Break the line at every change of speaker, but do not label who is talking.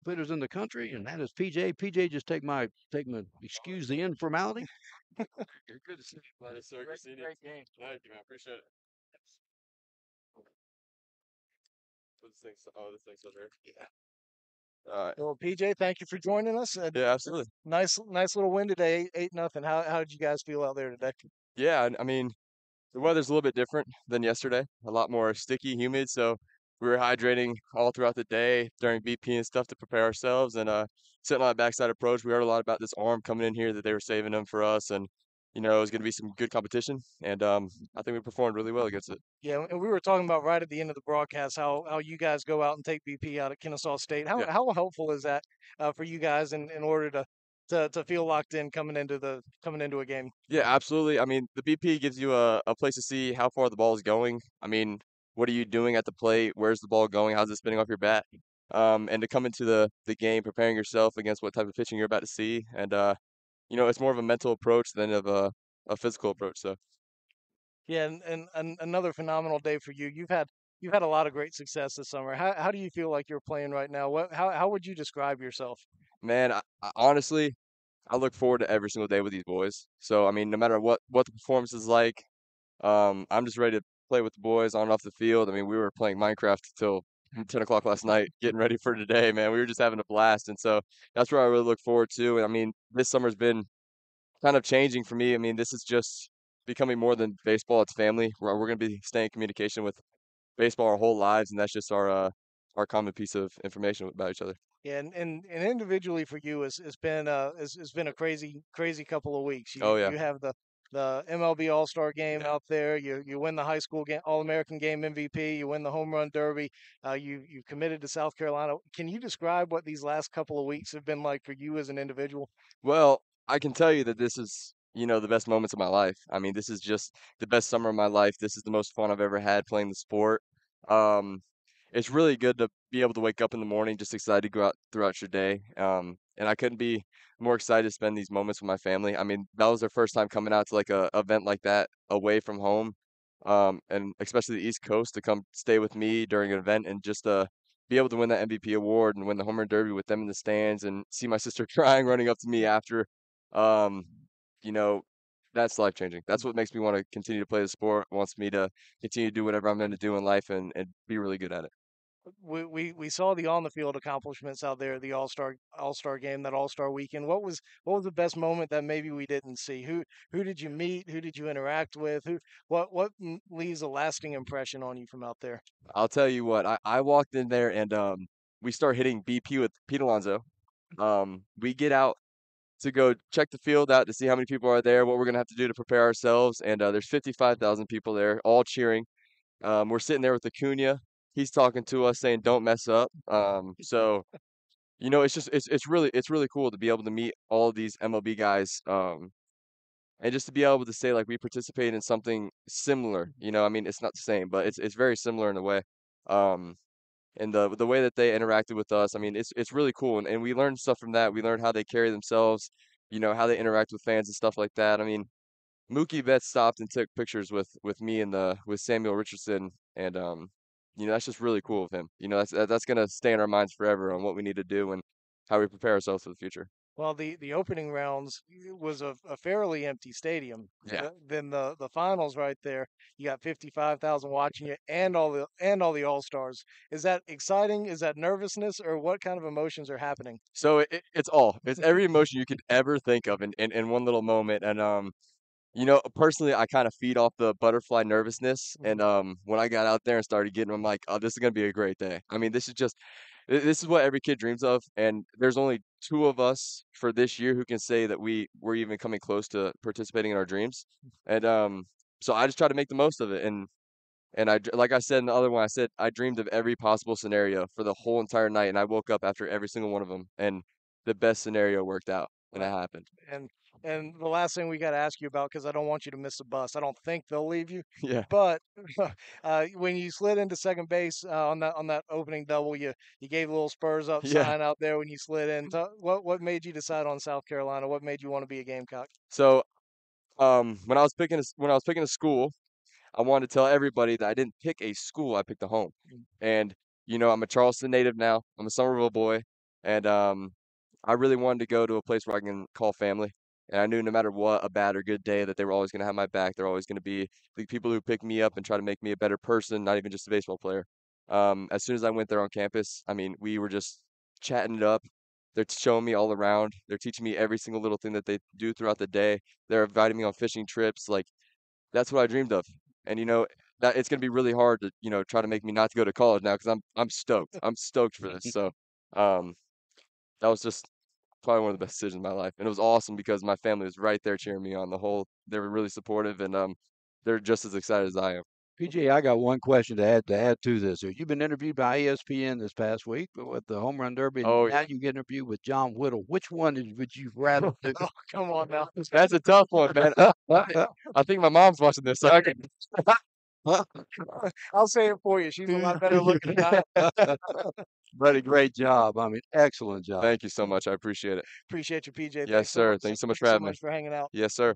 hitters in the country, and that is PJ. PJ, just excuse the informality.
You're good to see you, buddy. Sir, good seeing you. Great game. Thank you, man. Appreciate it. This thing's still here.
Yeah.
All right.
Well, PJ, thank you for joining us.
Yeah, absolutely.
Nice little win today, 8-0. How did you guys feel out there today?
Yeah, I mean, the weather's a little bit different than yesterday. A lot more sticky, humid. So we were hydrating all throughout the day during BP and stuff to prepare ourselves. And sitting on that backside approach, we heard a lot about this arm coming in here that they were saving them for us. And, it was going to be some good competition. And I think we performed really well against it.
Yeah, and we were talking about right at the end of the broadcast how you guys go out and take BP out at Kennesaw State. How
Yeah.
how helpful is that for you guys in order to feel locked in coming into a game?
Yeah, absolutely. I mean, the BP gives you a place to see how far the ball is going. I mean, what are you doing at the plate? Where's the ball going? How's it spinning off your bat? And to come into the game preparing yourself against what type of pitching you're about to see. And, it's more of a mental approach than of a physical approach. So,
Yeah, and another phenomenal day for you. You've had a lot of great success this summer. How do you feel like you're playing right now? How would you describe yourself?
man, I honestly, I look forward to every single day with these boys. So, I mean, no matter what the performance is like, I'm just ready to play with the boys on and off the field. I mean, we were playing Minecraft till 10 o'clock last night, getting ready for today, man. We were just having a blast. And so that's what I really look forward to. And I mean, this summer's been kind of changing for me. I mean, this is just becoming more than baseball. It's family. We're going to be staying in communication with baseball our whole lives. And that's just our common piece of information about each other.
Yeah, and individually for you, it's been a crazy couple of weeks. You
Oh, yeah.
you have the MLB All Star Game out there. You win the high school game, All American Game MVP. You win the home run derby. You committed to South Carolina. Can you describe what these last couple of weeks have been like for you as an individual?
Well, I can tell you that this is, the best moments of my life. I mean, this is just the best summer of my life. This is the most fun I've ever had playing the sport. Um, it's really good to be able to wake up in the morning just excited to go out throughout your day. And I couldn't be more excited to spend these moments with my family. I mean, that was their first time coming out to like a event like that away from home. And especially the East Coast to come stay with me during an event and just be able to win that MVP award and win the home run derby with them in the stands and see my sister crying running up to me after. Um, you know, that's life changing. That's what makes me want to continue to play the sport, wants me to continue to do whatever I'm going to do in life and be really good at it.
We saw the on the field accomplishments out there, the All Star game, that All Star weekend. What was the best moment that maybe we didn't see? Who did you meet? Who did you interact with? What leaves a lasting impression on you from out there?
I'll tell you what, I walked in there and we start hitting BP with Pete Alonso. We get out to go check the field out to see how many people are there, what we're gonna have to do to prepare ourselves, and there's 55,000 people there, all cheering. We're sitting there with Acuna. He's talking to us saying, "Don't mess up." So it's really cool to be able to meet all of these MLB guys, and just to be able to say like we participate in something similar. I mean, it's not the same, but it's very similar in a way. Um, and the way that they interacted with us, I mean, it's really cool, and we learned stuff from that. We learned how they carry themselves, how they interact with fans and stuff like that. I mean, Mookie Betts stopped and took pictures with me and the with Samuel Richardson, and that's just really cool of him. That's gonna stay in our minds forever on what we need to do and how we prepare ourselves for the future.
Well, the opening rounds was a fairly empty stadium.
Yeah.
Then the finals right there, you got 55,000 watching you, and all the All Stars. Is that exciting? Is that nervousness, or what kind of emotions are happening?
So it's every emotion you could ever think of in one little moment, and personally, I kind of feed off the butterfly nervousness, and when I got out there and started getting, I'm like, oh, this is gonna be a great day. I mean, this is what every kid dreams of, and there's only two of us for this year who can say that we were even coming close to participating in our dreams, and so I just try to make the most of it, and like I said in the other one, I said I dreamed of every possible scenario for the whole entire night, and I woke up after every single one of them, and the best scenario worked out, and it
Right.
happened.
And and the last thing we got to ask you about, because I don't want you to miss the bus. I don't think they'll leave you,
Yeah,
but when you slid into second base on that opening double, you gave a little Spurs up
yeah.
sign out there when you slid in. What made you decide on South Carolina? What made you want to be a Gamecock?
So when I was picking a school, I wanted to tell everybody that I didn't pick a school, I picked a home.
Mm.
And I'm a Charleston native now. I'm a Somerville boy. And I really wanted to go to a place where I can call family. And I knew no matter what, a bad or good day, that they were always going to have my back. They're always going to be the people who pick me up and try to make me a better person, not even just a baseball player. As soon as I went there on campus, I mean, we were just chatting it up. They're showing me all around. They're teaching me every single little thing that they do throughout the day. They're inviting me on fishing trips. Like, that's what I dreamed of. And that it's gonna be really hard to try to make me not to go to college now because I'm stoked. I'm stoked for this. So um, that was just probably one of the best decisions of my life, and it was awesome because my family was right there cheering me on. They were really supportive, and they're just as excited as I am.
PJ, I got one question to add to this. You've been interviewed by ESPN this past week with the Home Run Derby, and
Oh,
now you get interviewed with John Whittle. Which one would you rather do?
Oh, come on now.
that's a tough one, man. I think my mom's watching this, so I can.
I'll say it for you. She's a lot better looking than I am.
Buddy, great job. I mean, excellent job.
Thank you so much. I appreciate it.
Appreciate you, PJ.
Yes,
Thanks so
sir.
much.
Thank you so much for
Thanks so
having me.
much for hanging out.
Yes, sir.